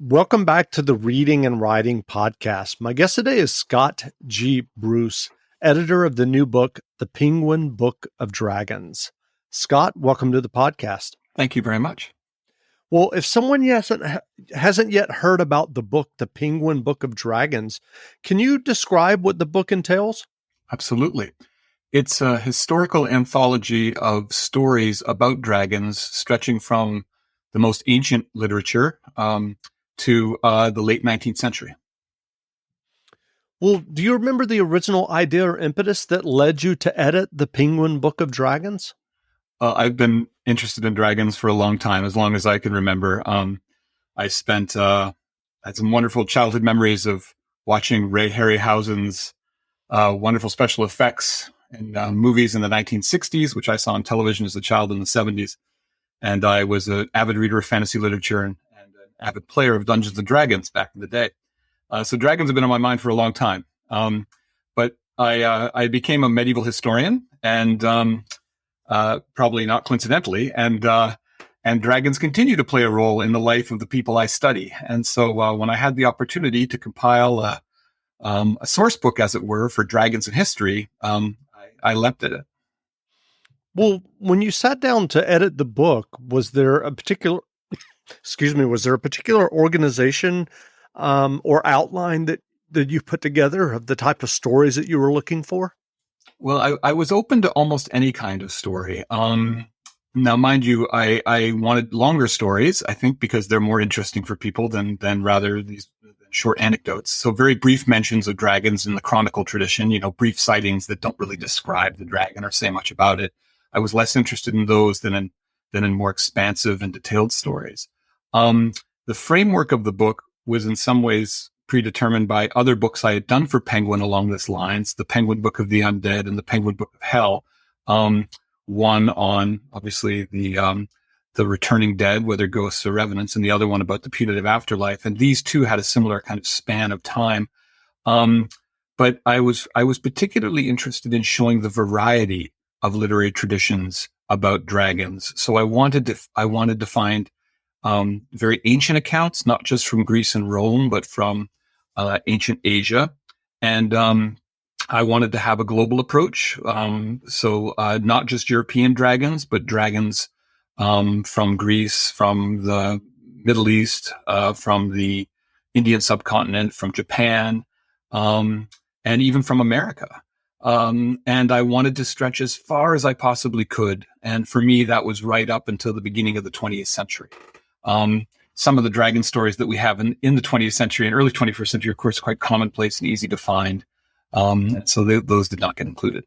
Welcome back to the Reading and Writing Podcast. My guest today is Scott G. Bruce, editor of the new book, The Penguin Book of Dragons. Scott, welcome to the podcast. Thank you very much. Well, if someone hasn't yet heard about the book, The Penguin Book of Dragons, can you describe what the book entails? Absolutely. It's a historical anthology of stories about dragons stretching from the most ancient literature to the late 19th century. Well, do you remember the original idea or impetus that led you to edit The Penguin Book of Dragons? I've been interested in dragons for a long time, as long as I can remember. I had some wonderful childhood memories of watching Ray Harryhausen's wonderful special effects in movies in the 1960s, which I saw on television as a child in the 70s. And I was an avid reader of fantasy literature and an avid player of Dungeons and Dragons back in the day. So dragons have been on my mind for a long time. But I became a medieval historian, and probably not coincidentally, and dragons continue to play a role in the life of the people I study. And so when I had the opportunity to compile a source book, as it were, for dragons in history, I leapt at it. Well, when you sat down to edit the book, was there a particular organization or outline that you put together of the type of stories that you were looking for? Well, I was open to almost any kind of story. Now, mind you, I wanted longer stories, I think, because they're more interesting for people than rather these short anecdotes. So very brief mentions of dragons in the chronicle tradition, brief sightings that don't really describe the dragon or say much about it. I was less interested in those than in more expansive and detailed stories. The framework of the book was in some ways predetermined by other books I had done for Penguin along this lines, the Penguin Book of the Undead and the Penguin Book of Hell. One on obviously the returning dead, whether ghosts or revenants, and the other one about the putative afterlife. And these two had a similar kind of span of time. But I was particularly interested in showing the variety of literary traditions about dragons. So I wanted to find very ancient accounts, not just from Greece and Rome, but from ancient Asia. And I wanted to have a global approach. So not just European dragons, but dragons from Greece, from the Middle East, from the Indian subcontinent, from Japan, and even from America. And I wanted to stretch as far as I possibly could. And for me, that was right up until the beginning of the 20th century. Some of the dragon stories that we have in the 20th century and early 21st century, of course, quite commonplace and easy to find. So those did not get included.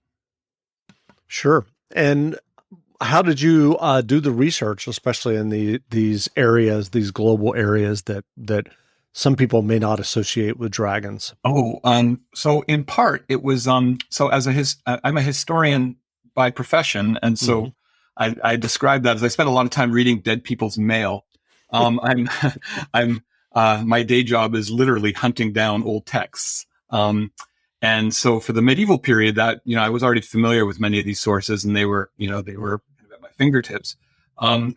Sure. And how did you do the research, especially in these areas, these global areas that some people may not associate with dragons? So in part it was, so as I'm a historian by profession. And so I describe that as I spent a lot of time reading dead people's mail. My day job is literally hunting down old texts. And so for the medieval period that, I was already familiar with many of these sources, and they were at my fingertips.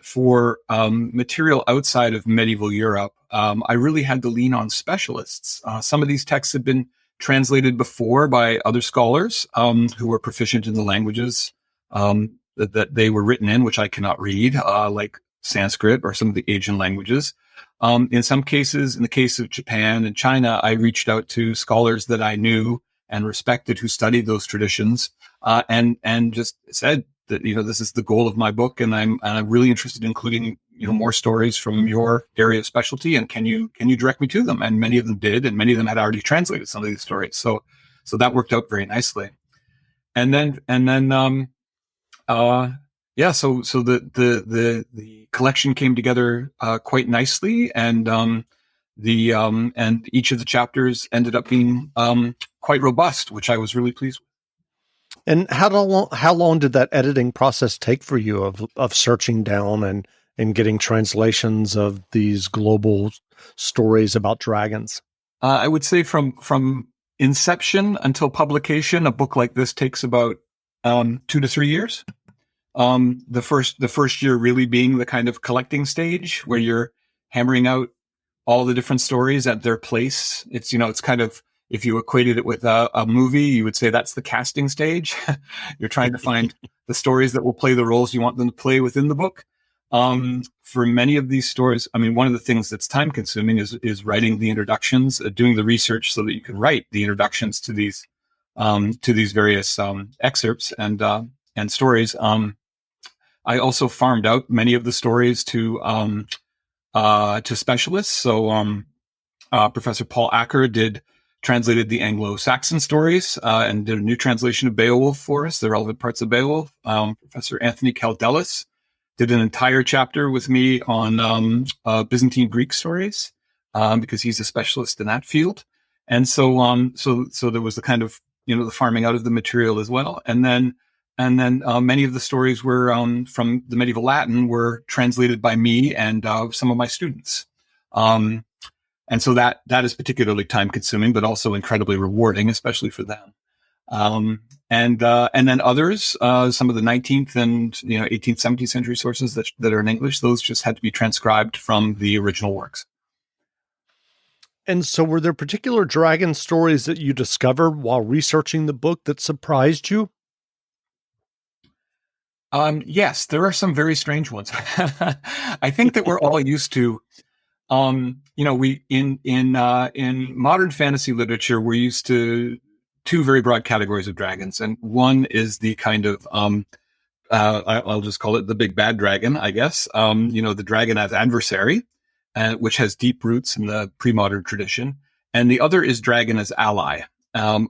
For material outside of medieval Europe, I really had to lean on specialists. Some of these texts had been translated before by other scholars who were proficient in the languages that they were written in, which I cannot read, like Sanskrit or some of the Asian languages. In some cases, in the case of Japan and China, I reached out to scholars that I knew and respected who studied those traditions, and just said that, this is the goal of my book, and I'm really interested in including, more stories from your area of specialty, and can you direct me to them? And many of them did, and many of them had already translated some of these stories. So that worked out very nicely. So the collection came together quite nicely, and each of the chapters ended up being quite robust, which I was really pleased with. And how long did that editing process take for you of searching down and getting translations of these global stories about dragons? I would say from inception until publication, a book like this takes about 2 to 3 years. The first year really being the kind of collecting stage where you're hammering out all the different stories at their place. It's, it's kind of, if you equated it with a movie, you would say that's the casting stage. You're trying to find the stories that will play the roles you want them to play within the book. For many of these stories, I mean, one of the things that's time consuming is writing the introductions, doing the research so that you can write the introductions to these various excerpts and stories. I also farmed out many of the stories to specialists. So Professor Paul Acker translated the Anglo-Saxon stories and did a new translation of Beowulf for us, the relevant parts of Beowulf. Professor Anthony Kaldelis did an entire chapter with me on Byzantine Greek stories because he's a specialist in that field. And so there was the kind of, the farming out of the material as well. And then many of the stories were from the medieval Latin were translated by me and some of my students. And so that is particularly time consuming, but also incredibly rewarding, especially for them. And then others, some of the 19th and 18th, 17th century sources that are in English, those just had to be transcribed from the original works. And so were there particular dragon stories that you discovered while researching the book that surprised you? Yes, there are some very strange ones. I think that we're all used to, we in modern fantasy literature, we're used to two very broad categories of dragons. And one is the kind of, I'll just call it the big bad dragon, I guess. The dragon as adversary, which has deep roots in the pre-modern tradition. And the other is dragon as ally,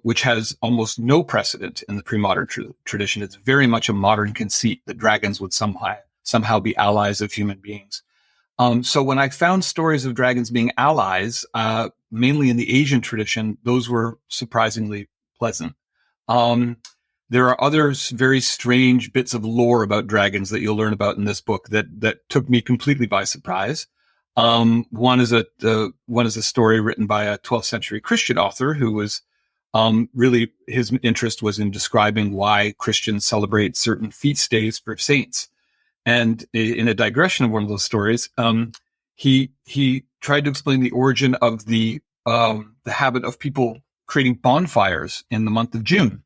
which has almost no precedent in the pre-modern tradition. It's very much a modern conceit that dragons would somehow be allies of human beings. So when I found stories of dragons being allies, mainly in the Asian tradition, those were surprisingly pleasant. There are other very strange bits of lore about dragons that you'll learn about in this book that took me completely by surprise. One is a story written by a 12th century Christian author who was really, his interest was in describing why Christians celebrate certain feast days for saints. And in a digression of one of those stories, he tried to explain the origin of the habit of people creating bonfires in the month of June.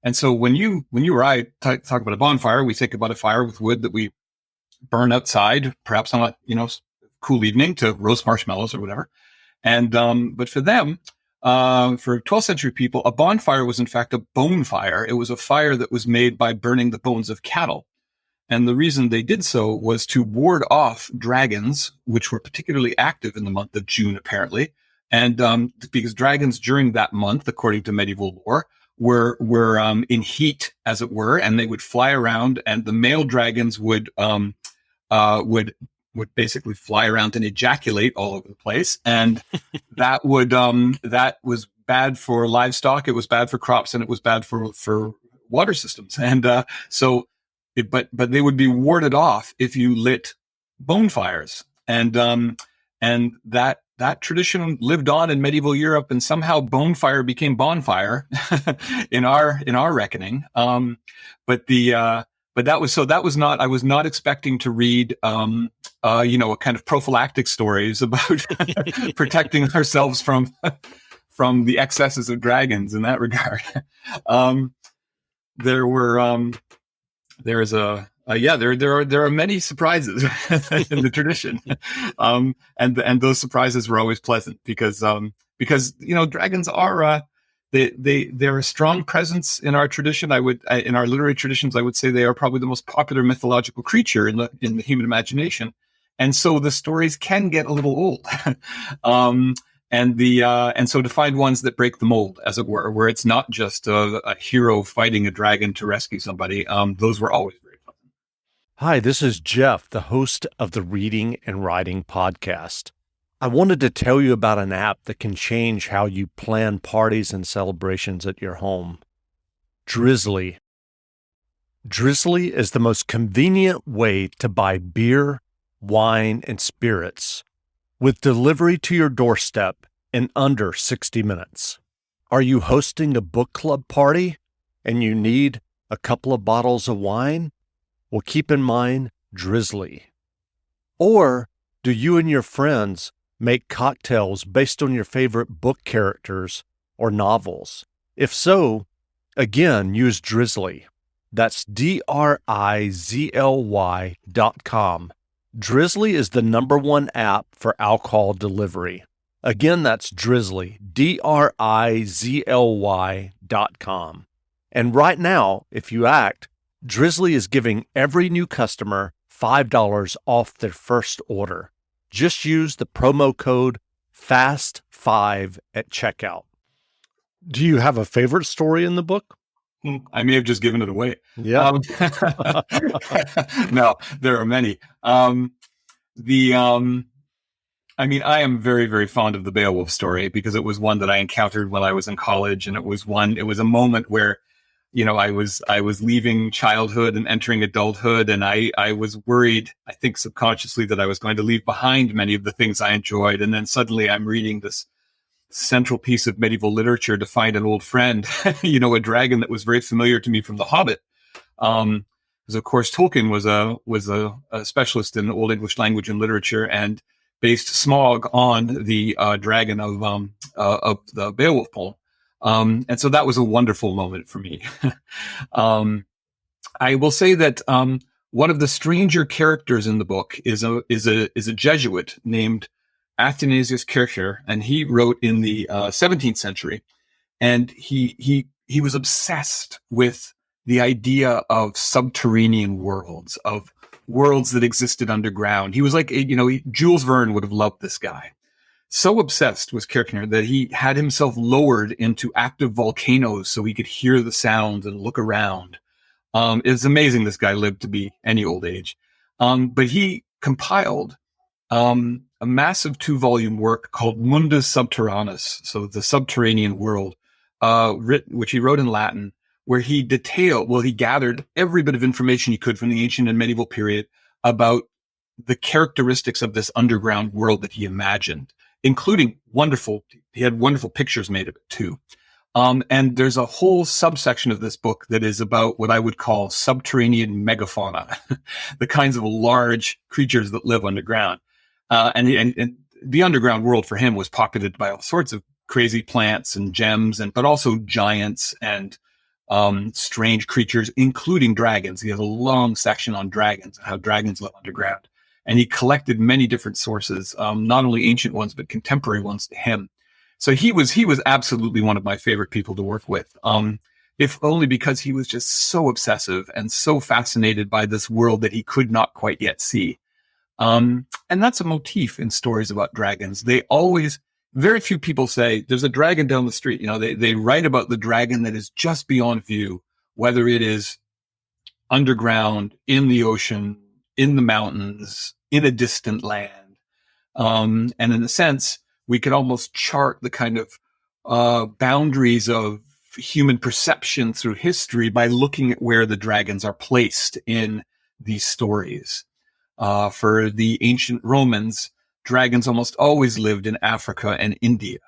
And so when you or I talk about a bonfire, we think about a fire with wood that we burn outside, perhaps on a cool evening to roast marshmallows or whatever. And but for them, for 12th century people, a bonfire was in fact a bone fire. It was a fire that was made by burning the bones of cattle. And the reason they did so was to ward off dragons, which were particularly active in the month of June, apparently. And because dragons during that month, according to medieval lore, were in heat, as it were, and they would fly around, and the male dragons would basically fly around and ejaculate all over the place, and that was bad for livestock, it was bad for crops, and it was bad for water systems, and but they would be warded off if you lit bonfires, and that tradition lived on in medieval Europe, and somehow bonfire became bonfire in our reckoning. But that was not, I was not expecting to read, a kind of prophylactic stories about protecting ourselves from the excesses of dragons in that regard. There are many surprises in the tradition. And those surprises were always pleasant because dragons are, they're a strong presence in our tradition. In our literary traditions, I would say they are probably the most popular mythological creature in the human imagination. And so the stories can get a little old. And so to find ones that break the mold, as it were, where it's not just a hero fighting a dragon to rescue somebody, those were always very fun. Hi, this is Jeff, the host of the Reading and Writing Podcast. I wanted to tell you about an app that can change how you plan parties and celebrations at your home. Drizzly. Drizzly is the most convenient way to buy beer, wine, and spirits, with delivery to your doorstep in under 60 minutes. Are you hosting a book club party and you need a couple of bottles of wine? Well, keep in mind Drizzly. Or do you and your friends make cocktails based on your favorite book characters or novels? If so, again, use Drizzly. That's DRIZLY.com. Drizzly is the #1 app for alcohol delivery. Again, that's Drizzly, DRIZLY.com. And right now, if you act, Drizzly is giving every new customer $5 off their first order. Just use the promo code FAST5 at checkout. Do you have a favorite story in the book? I may have just given it away. Yeah. No, there are many. I am very, very fond of the Beowulf story because it was one that I encountered when I was in college. And it was a moment where, I was leaving childhood and entering adulthood. And I was worried, I think subconsciously, that I was going to leave behind many of the things I enjoyed. And then suddenly I'm reading this central piece of medieval literature to find an old friend, a dragon that was very familiar to me from The Hobbit. Because of course Tolkien was a specialist in Old English language and literature and based Smaug on the dragon of the Beowulf poem. And so that was a wonderful moment for me. I will say that one of the stranger characters in the book is a Jesuit named Athanasius Kircher, and he wrote in the 17th century, and he was obsessed with the idea of subterranean worlds, of worlds that existed underground. He was like, Jules Verne would have loved this guy. So obsessed was Kircher that he had himself lowered into active volcanoes so he could hear the sounds and look around. It's amazing this guy lived to be any old age. But he compiled a massive 2-volume work called Mundus Subterranus, so the subterranean world, which he wrote in Latin, where he gathered every bit of information he could from the ancient and medieval period about the characteristics of this underground world that he imagined, including he had wonderful pictures made of it too. And there's a whole subsection of this book that is about what I would call subterranean megafauna, the kinds of large creatures that live underground. And the underground world for him was populated by all sorts of crazy plants and gems, but also giants and strange creatures, including dragons. He has a long section on dragons and how dragons live underground. And he collected many different sources, not only ancient ones, but contemporary ones to him. So he was absolutely one of my favorite people to work with. If only because he was just so obsessive and so fascinated by this world that he could not quite yet see. And that's a motif in stories about dragons. Very few people say there's a dragon down the street. They write about the dragon that is just beyond view, whether it is underground, in the ocean, in the mountains, in a distant land. And in a sense, we could almost chart the kind of boundaries of human perception through history by looking at where the dragons are placed in these stories. For the ancient Romans, dragons almost always lived in Africa and India,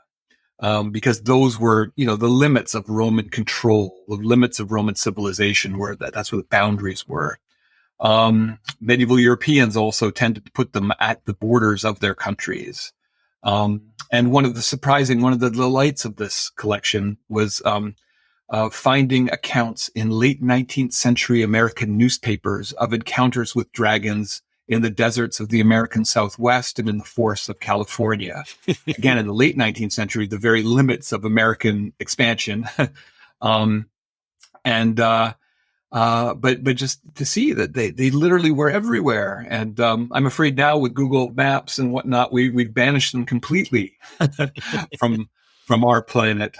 because those were, the limits of Roman control, the limits of Roman civilization that's where the boundaries were. Medieval Europeans also tended to put them at the borders of their countries. And one of the delights of this collection was, finding accounts in late 19th century American newspapers of encounters with dragons in the deserts of the American Southwest and in the forests of California. Again, in the late 19th century, the very limits of American expansion. But just to see that they literally were everywhere. And I'm afraid now with Google Maps and whatnot, we've banished them completely from our planet.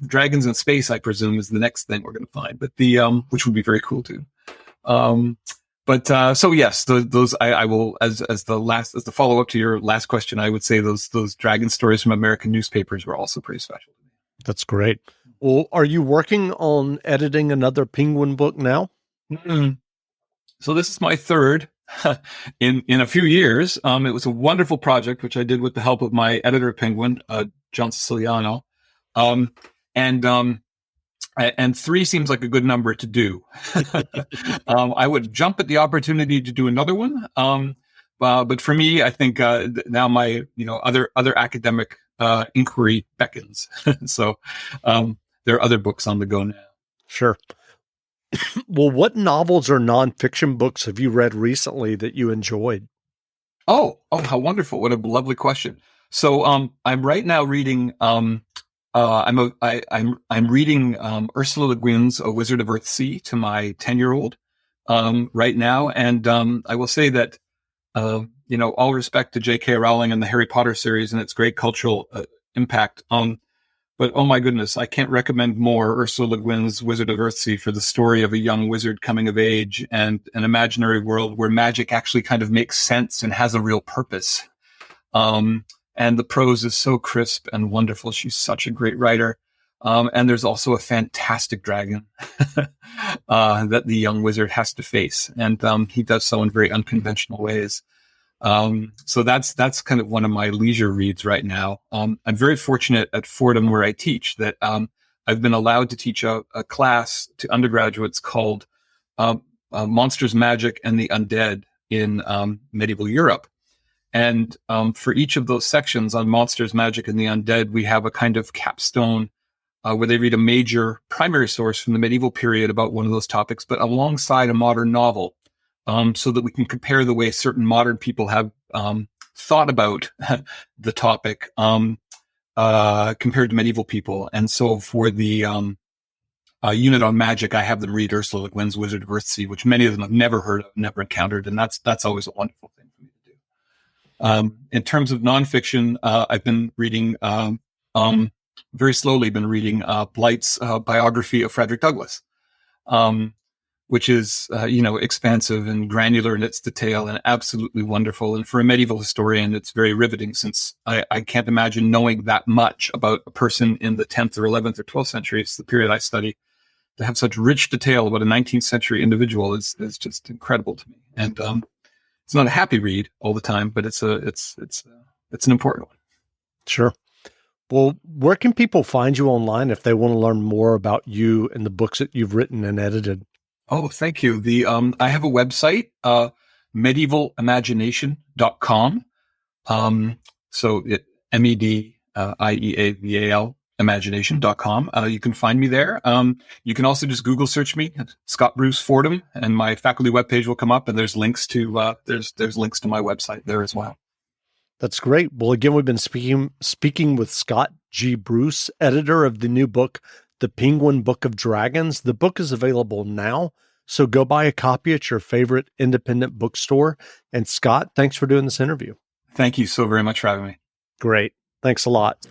Dragons in space, I presume, is the next thing we're going to find, but which would be very cool too. So yes, those I will, as the follow up to your last question, I would say those dragon stories from American newspapers were also pretty special. That's great. Well, are you working on editing another Penguin book now? Mm-hmm. So this is my third in a few years. It was a wonderful project, which I did with the help of my editor of Penguin, John Siciliano. And 3 seems like a good number to do. I would jump at the opportunity to do another one. But for me, I think now my other academic inquiry beckons. So there are other books on the go now. Sure. Well, what novels or nonfiction books have you read recently that you enjoyed? Oh, how wonderful! What a lovely question. So I'm right now reading. I'm reading Ursula Le Guin's A Wizard of Earthsea to my 10-year-old right now, and I will say that all respect to J.K. Rowling and the Harry Potter series and its great cultural impact. But oh my goodness, I can't recommend more Ursula Le Guin's Wizard of Earthsea for the story of a young wizard coming of age and an imaginary world where magic actually kind of makes sense and has a real purpose. And the prose is so crisp and wonderful. She's such a great writer. And there's also a fantastic dragon that the young wizard has to face. And he does so in very unconventional ways. So that's kind of one of my leisure reads right now. I'm very fortunate at Fordham where I teach that I've been allowed to teach a class to undergraduates called Monsters, Magic, and the Undead in medieval Europe. And for each of those sections on Monsters, Magic, and the Undead, we have a kind of capstone where they read a major primary source from the medieval period about one of those topics, but alongside a modern novel. So that we can compare the way certain modern people have thought about the topic compared to medieval people. And so for the unit on magic, I have them read Ursula Le Guin's Wizard of Earthsea, which many of them have never heard of, never encountered, and that's always a wonderful thing for me to do. In terms of nonfiction, I've been reading very slowly Blight's biography of Frederick Douglass. Which is, expansive and granular in its detail and absolutely wonderful. And for a medieval historian, it's very riveting since I can't imagine knowing that much about a person in the 10th or 11th or 12th century. It's the period I study. To have such rich detail about a 19th century individual is just incredible to me. And it's not a happy read all the time, but it's an important one. Sure. Well, where can people find you online if they want to learn more about you and the books that you've written and edited? Oh, thank you. I have a website, medievalimagination.com. So MEDIEAVAL imagination.com. You can find me there. You can also just Google search me, Scott Bruce Fordham, and my faculty webpage will come up, and there's links to, there's links to my website there as well. That's great. Well, again, we've been speaking with Scott G. Bruce, editor of the new book, The Penguin Book of Dragons. The book is available now, so go buy a copy at your favorite independent bookstore. And Scott, thanks for doing this interview. Thank you so very much for having me. Great. Thanks a lot.